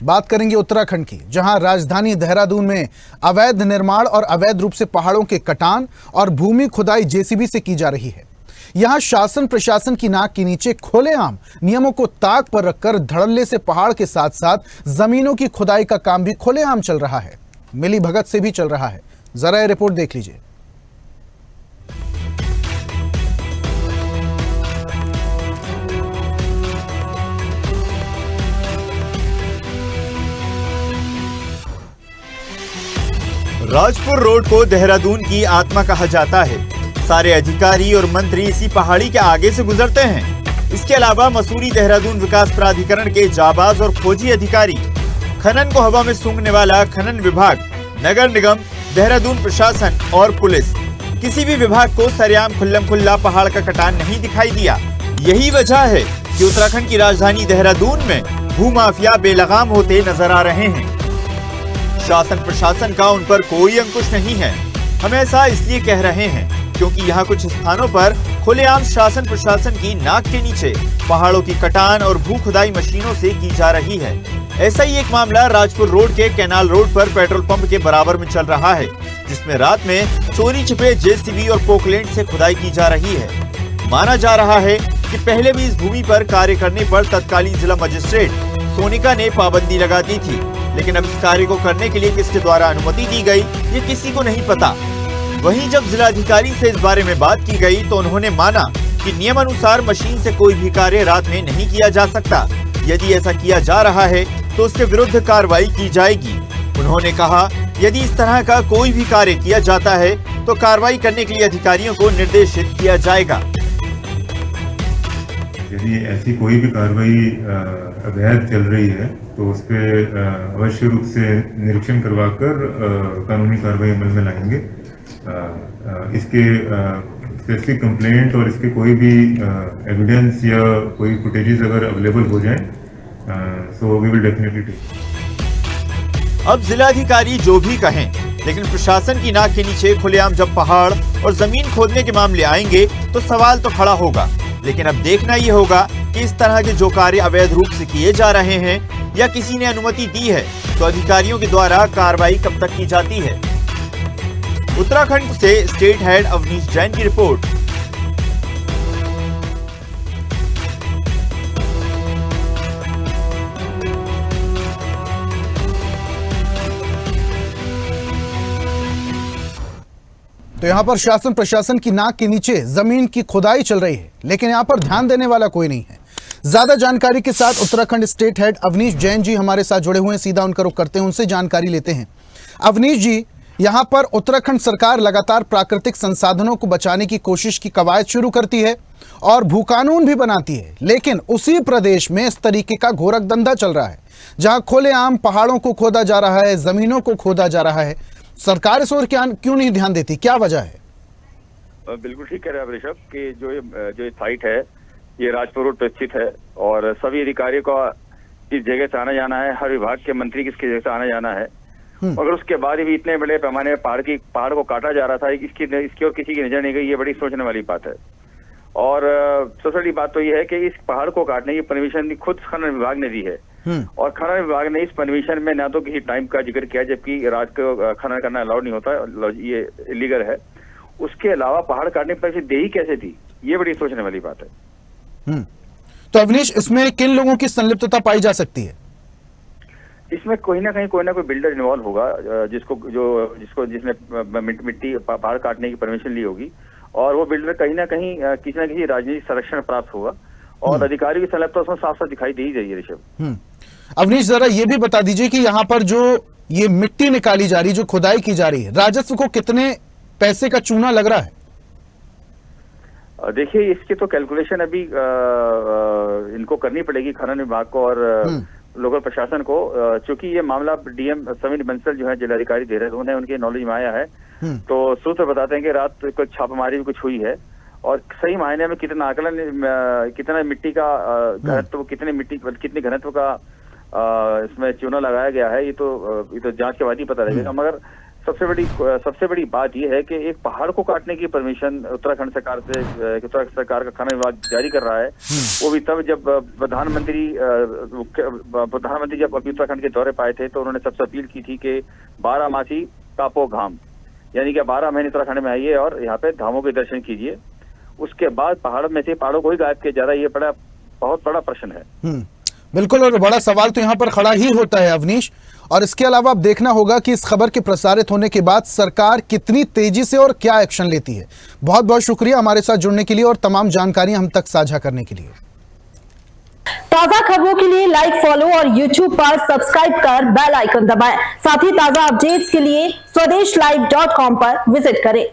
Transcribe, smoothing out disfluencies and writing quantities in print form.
बात करेंगे उत्तराखंड की, जहां राजधानी देहरादून में अवैध निर्माण और अवैध रूप से पहाड़ों के कटान और भूमि खुदाई जेसीबी से की जा रही है। यहां शासन प्रशासन की नाक के नीचे खुलेआम नियमों को ताक पर रखकर धड़ल्ले से पहाड़ के साथ साथ जमीनों की खुदाई का काम भी खुलेआम चल रहा है, मिली भगत से भी चल रहा है। जरा ये रिपोर्ट देख लीजिए। राजपुर रोड को देहरादून की आत्मा कहा जाता है। सारे अधिकारी और मंत्री इसी पहाड़ी के आगे से गुजरते हैं। इसके अलावा मसूरी देहरादून विकास प्राधिकरण के जाबाज और खोजी अधिकारी, खनन को हवा में सूंघने वाला खनन विभाग, नगर निगम, देहरादून प्रशासन और पुलिस, किसी भी विभाग को सरेआम खुल्लम खुल्ला पहाड़ का कटान नहीं दिखाई दिया। यही वजह है कि उत्तराखंड की राजधानी देहरादून में भूमाफिया बेलगाम होते नजर आ रहे हैं। शासन प्रशासन का उन पर कोई अंकुश नहीं है। हम ऐसा इसलिए कह रहे हैं क्योंकि यहाँ कुछ स्थानों पर खुलेआम शासन प्रशासन की नाक के नीचे पहाड़ों की कटान और भू खुदाई मशीनों से की जा रही है। ऐसा ही एक मामला राजपुर रोड के कैनाल रोड पर पेट्रोल पंप के बराबर में चल रहा है, जिसमें रात में चोरी छिपे जेसीबी और पोकलैंड से खुदाई की जा रही है। माना जा रहा है कि पहले भी इस भूमि पर कार्य करने पर तत्कालीन जिला मजिस्ट्रेट सोनिका ने पाबंदी लगा दी थी, लेकिन अब इस कार्य को करने के लिए किसके द्वारा अनुमति दी गई ये किसी को नहीं पता। वहीं जब जिलाधिकारी से इस बारे में बात की गई तो उन्होंने माना कि नियमानुसार मशीन से कोई भी कार्य रात में नहीं किया जा सकता। यदि ऐसा किया जा रहा है तो उसके विरुद्ध कार्रवाई की जाएगी। उन्होंने कहा, यदि इस तरह का कोई भी कार्य किया जाता है तो कार्रवाई करने के लिए अधिकारियों को निर्देशित किया जाएगा। यदि ऐसी कोई भी कार्रवाई अवैध चल रही है तो उस पर अवश्य रूप से निरीक्षण करवाकर कानूनी कार्रवाई अमल में लाएंगे। इसके स्पेसिफिक कंप्लेंट और इसके कोई भी एविडेंस या कोई फुटेजेस अगर अवेलेबल हो जाए so we will definitely take. अब जिलाधिकारी जो भी कहें, लेकिन प्रशासन की नाक के नीचे खुलेआम जब पहाड़ और जमीन खोदने के मामले आएंगे तो सवाल तो खड़ा होगा। लेकिन अब देखना ये होगा कि इस तरह के जो कार्य अवैध रूप से किए जा रहे हैं या किसी ने अनुमति दी है तो अधिकारियों के द्वारा कार्रवाई कब तक की जाती है। उत्तराखंड से स्टेट हेड अवनीश जैन की रिपोर्ट। तो यहां पर शासन प्रशासन की नाक के नीचे जमीन की खुदाई चल रही है, लेकिन यहां पर ध्यान देने वाला कोई नहीं है। ज्यादा जानकारी के साथ उत्तराखंड स्टेट हेड अवनीश जैन जी हमारे साथ जुड़े हुए हैं, सीधा उनका रुख करते हैं, उनसे जानकारी लेते हैं। अवनीश जी, यहां पर उत्तराखंड सरकार लगातार प्राकृतिक संसाधनों को बचाने की कोशिश की कवायद शुरू करती है और भू कानून भी बनाती है, लेकिन उसी प्रदेश में इस तरीके का घोरक धंधा चल रहा है जहां खुलेआम पहाड़ों को खोदा जा रहा है, जमीनों को खोदा जा रहा है। सरकार इस ओर क्यों नहीं ध्यान देती, क्या वजह है? बिल्कुल ठीक कह रहे हैं ऋषभ कि जो ये साइट है ये राजपुर रोड पर स्थित है और सभी अधिकारियों का इस जगह से आना जाना है, हर विभाग के मंत्री किसकी जगह से आना जाना है। मगर उसके बाद भी इतने बड़े पैमाने पर पहाड़ को काटा जा रहा था, इसकी और किसी की नजर नहीं गई। ये बड़ी सोचने वाली बात है। और सबसे बड़ी बात तो ये है कि इस पहाड़ को काटने की परमिशन खुद खनन विभाग ने दी है और खनन विभाग ने इस परमिशन में ना तो किसी टाइम का जिक्र किया, जबकि रात को खनन करना अलाउड नहीं होता, ये इलीगल है। उसके अलावा पहाड़ काटने की परमिशन दे ही कैसे थी, ये बड़ी सोचने वाली बात है। तो अवनीश, इसमें किन लोगों की संलिप्तता पाई जा सकती है? इसमें कोई ना कोई बिल्डर इन्वॉल्व होगा जिसने मिट्टी पहाड़ काटने की परमिशन ली होगी और वो बिल्डर कहीं ना किसी राजनीतिक संरक्षण प्राप्त होगा और अधिकारियों की संलिप्तता उसमें साफ साफ दिखाई दे ही रही है। ऋषभ, अवनीश, जरा ये भी बता दीजिए कि यहाँ पर जो ये मिट्टी निकाली जा रही, जो खुदाई की जा रही है, राजस्व को कितने पैसे का चूना लग रहा है? देखिए, इसकी तो कैलकुलेशन अभी इनको करनी पड़ेगी, खनन विभाग को और लोकल प्रशासन को, चूंकि ये मामला डीएम समीर बंसल जो है जिलाधिकारी देहरादून है, उनके नॉलेज में आया है। तो सूत्र बताते हैं कि रात कुछ छापेमारी भी कुछ हुई है और सही मायने में कितना आकलन, कितना मिट्टी का घनत्व, कितने घनत्व का इसमें चूना लगाया गया है, ये तो जांच के बाद ही पता लगेगा। मगर सबसे बड़ी बात यह है कि एक पहाड़ को काटने की परमिशन उत्तराखंड सरकार का खाना विभाग जारी कर रहा है। वो भी तब जब प्रधानमंत्री जब अभी उत्तराखंड के दौरे पाए थे तो उन्होंने सबसे अपील की थी कि 12 मासी तापो घाम, यानी कि 12 महीने उत्तराखंड में आइए और यहाँ पे धामों के दर्शन कीजिए। उसके बाद पहाड़ों को ही गायब किया जा रहा है। ये बहुत बड़ा प्रश्न है। बिल्कुल, और बड़ा सवाल तो यहाँ पर खड़ा ही होता है अवनीश। और इसके अलावा अब देखना होगा कि इस खबर के प्रसारित होने के बाद सरकार कितनी तेजी से और क्या एक्शन लेती है। बहुत बहुत शुक्रिया हमारे साथ जुड़ने के लिए और तमाम जानकारी हम तक साझा करने के लिए। ताजा खबरों के लिए लाइक, फॉलो और YouTube पर सब्सक्राइब कर बेल आइकन दबाएं। साथ ही ताजा अपडेट्स के लिए स्वदेशलाइव.com पर विजिट करें।